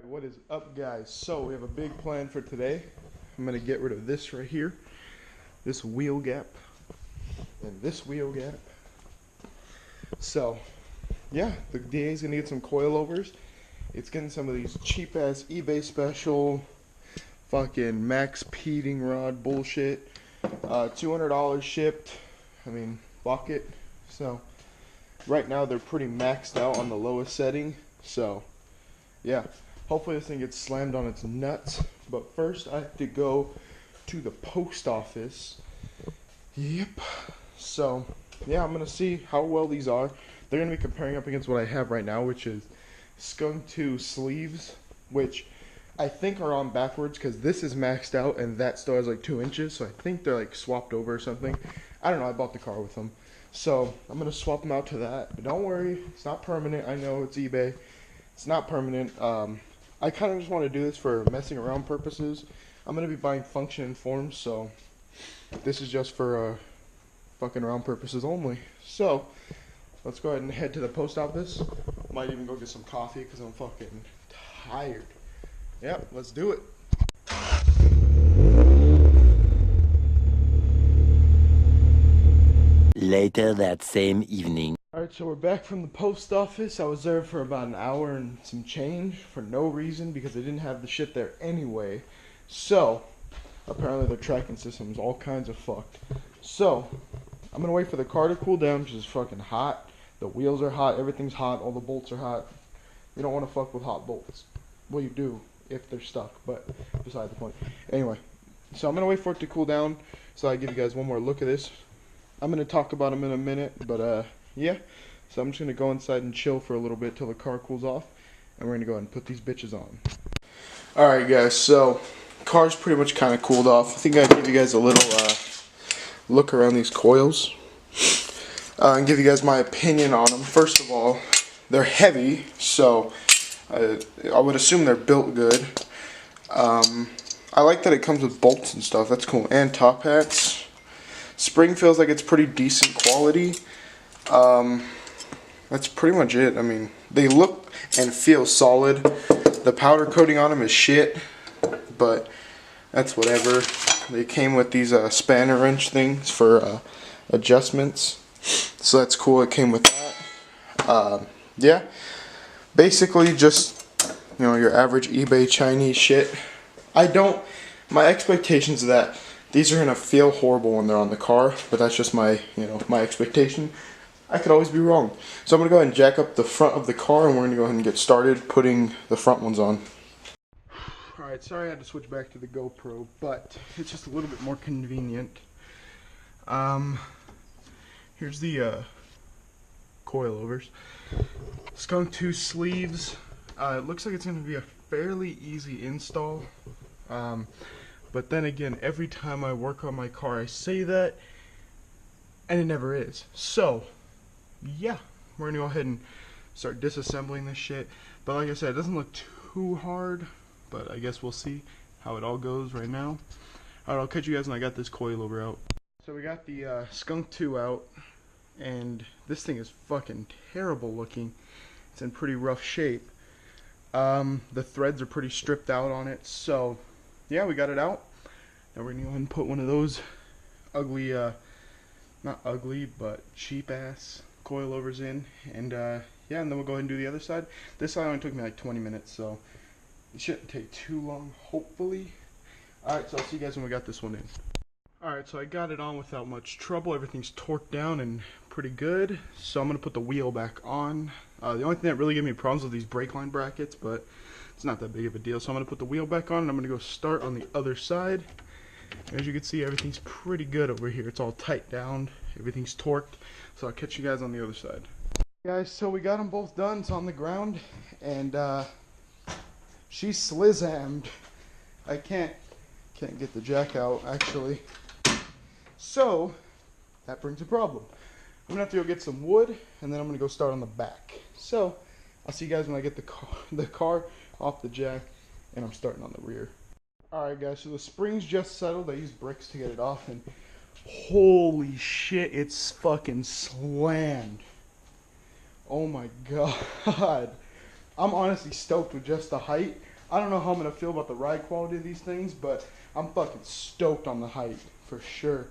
What is up, guys? So we have a big plan for today. I'm gonna get rid of this right here, this wheel gap, and this wheel gap. So yeah, the DA is gonna get some coilovers. It's getting some of these cheap ass eBay special fucking Maxpeedingrods bullshit. $200 shipped. I mean, fuck it. So right now they're pretty maxed out on the lowest setting. So yeah, hopefully this thing gets slammed on its nuts. But first I have to go to the post office. Yep. So yeah, I'm gonna see how well these are. They're gonna be comparing up against what I have right now, which is Skunk 2 sleeves, which I think are on backwards because this is maxed out and that still has like 2 inches. So I think they're like swapped over or something. I don't know. I bought the car with them, so I'm gonna swap them out to that. But don't worry, it's not permanent. I know it's eBay. It's not permanent. I kind of just want to do this for messing around purposes. I'm going to be buying function and forms, so this is just for fucking around purposes only. So let's go ahead and head to the post office. Might even go get some coffee because I'm fucking tired. Yep, let's do it. Later that same evening. Alright, so we're back from the post office. I was there for about an hour and some change for no reason because they didn't have the shit there anyway. So apparently their tracking system's all kinds of fucked. So I'm gonna wait for the car to cool down, which is fucking hot. The wheels are hot, everything's hot, all the bolts are hot. You don't want to fuck with hot bolts. Well, you do if they're stuck, but beside the point. Anyway, so I'm gonna wait for it to cool down so I give you guys one more look at this. I'm gonna talk about them in a minute, but yeah, so I'm just going to go inside and chill for a little bit till the car cools off, and we're going to go ahead and put these bitches on. Alright guys, so car's pretty much kind of cooled off. I think I'll give you guys a little look around these coils and give you guys my opinion on them. First of all, they're heavy, so I would assume they're built good. I like that it comes with bolts and stuff, that's cool, and top hats. Spring feels like it's pretty decent quality. That's pretty much it. I mean, they look and feel solid. The powder coating on them is shit, but that's whatever. They came with these spanner wrench things for adjustments, so that's cool. It came with that. Yeah, basically just, you know, your average eBay Chinese shit. My expectations are that these are gonna feel horrible when they're on the car, but that's just my, my expectation. I could always be wrong. So I'm going to go ahead and jack up the front of the car, and we're going to go ahead and get started putting the front ones on. Alright, sorry I had to switch back to the GoPro, but it's just a little bit more convenient. Here's the coilovers. Skunk 2 sleeves. It looks like it's going to be a fairly easy install. But then again, every time I work on my car, I say that, and it never is. So yeah, we're gonna go ahead and start disassembling this shit. But like I said, it doesn't look too hard, but I guess we'll see how it all goes right now. Alright, I'll catch you guys when I got this coilover out. So we got the Skunk 2 out, and this thing is fucking terrible looking. It's in pretty rough shape. The threads are pretty stripped out on it, so yeah, we got it out. Now we're gonna go ahead and put one of those ugly, not ugly, but cheap ass coilovers in, and yeah, and then we'll go ahead and do the other side. This side only took me like 20 minutes, so it shouldn't take too long, hopefully. Alright, so I'll see you guys when we got this one in. Alright, so I got it on without much trouble. Everything's torqued down and pretty good, so I'm going to put the wheel back on. The only thing that really gave me problems with these brake line brackets, but it's not that big of a deal. So I'm going to put the wheel back on, and I'm going to go start on the other side. As you can see, everything's pretty good over here. It's all tight down, everything's torqued, so I'll catch you guys on the other side. Guys, so we got them both done. It's on the ground, and she's slizzammed. I can't get the jack out, actually. So that brings a problem. I'm gonna have to go get some wood, and then I'm gonna go start on the back. So I'll see you guys when I get the car off the jack, and I'm starting on the rear. Alright guys, so the spring's just settled. I used bricks to get it off, and holy shit, it's fucking slammed. Oh my god. I'm honestly stoked with just the height. I don't know how I'm going to feel about the ride quality of these things, but I'm fucking stoked on the height, for sure.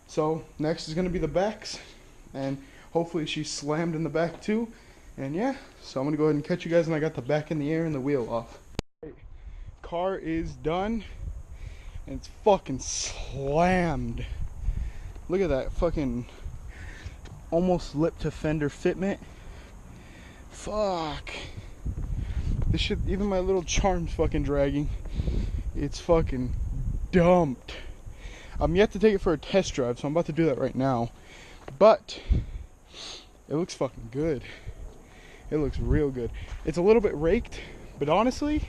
So, next is going to be the backs, and hopefully she's slammed in the back too. And yeah, so I'm going to go ahead and catch you guys when I got the back in the air and the wheel off. Car is done, and it's fucking slammed. Look at that fucking almost lip to fender fitment. Fuck. This shit, even my little charm's fucking dragging. It's fucking dumped. I'm yet to take it for a test drive, so I'm about to do that right now. But it looks fucking good. It looks real good. It's a little bit raked, but honestly,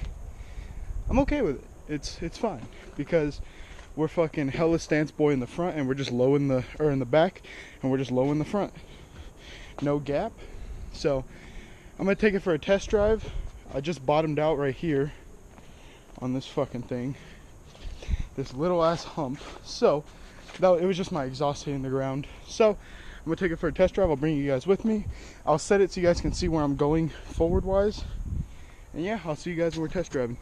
I'm okay with it. It's fine because we're fucking hella stance boy in the front, and we're just low in the back, and we're just low in the front. No gap. So I'm gonna take it for a test drive. I just bottomed out right here on this fucking thing, this little ass hump. So it was just my exhaust hitting the ground. So I'm gonna take it for a test drive. I'll bring you guys with me. I'll set it so you guys can see where I'm going forward wise. And yeah, I'll see you guys when we're test driving.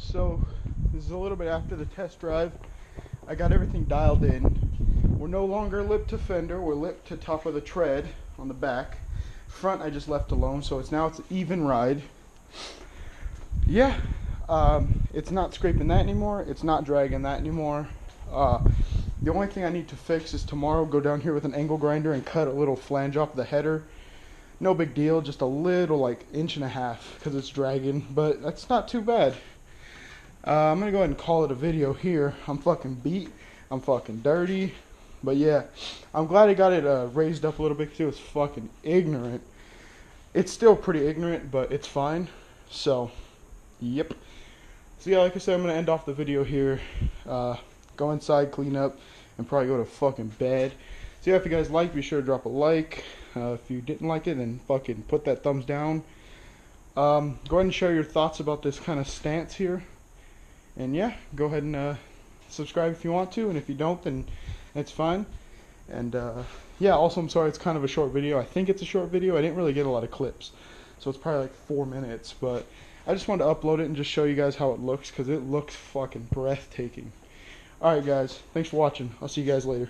So this is a little bit after the test drive. I got everything dialed in. We're no longer lip to fender, we're lip to top of the tread on the back. Front I just left alone, so it's an even ride. Yeah, it's not scraping that anymore, it's not dragging that anymore. The only thing I need to fix is tomorrow go down here with an angle grinder and cut a little flange off the header. No big deal, just a little, like 1.5 inches because it's dragging, but that's not too bad. I'm gonna go ahead and call it a video here. I'm fucking beat, I'm fucking dirty, but yeah, I'm glad I got it raised up a little bit because it was fucking ignorant. It's still pretty ignorant, but it's fine. So, yep. So yeah, like I said, I'm gonna end off the video here. Go inside, clean up, and probably go to fucking bed. So yeah, if you guys liked, be sure to drop a like. If you didn't like it, then fucking put that thumbs down. Go ahead and share your thoughts about this kind of stance here. And yeah, go ahead and subscribe if you want to, and if you don't, then it's fine. And yeah, also I'm sorry it's kind of a short video. I think it's a short video. I didn't really get a lot of clips, so it's probably like 4 minutes, but I just wanted to upload it and just show you guys how it looks, because it looks fucking breathtaking. Alright guys, thanks for watching. I'll see you guys later.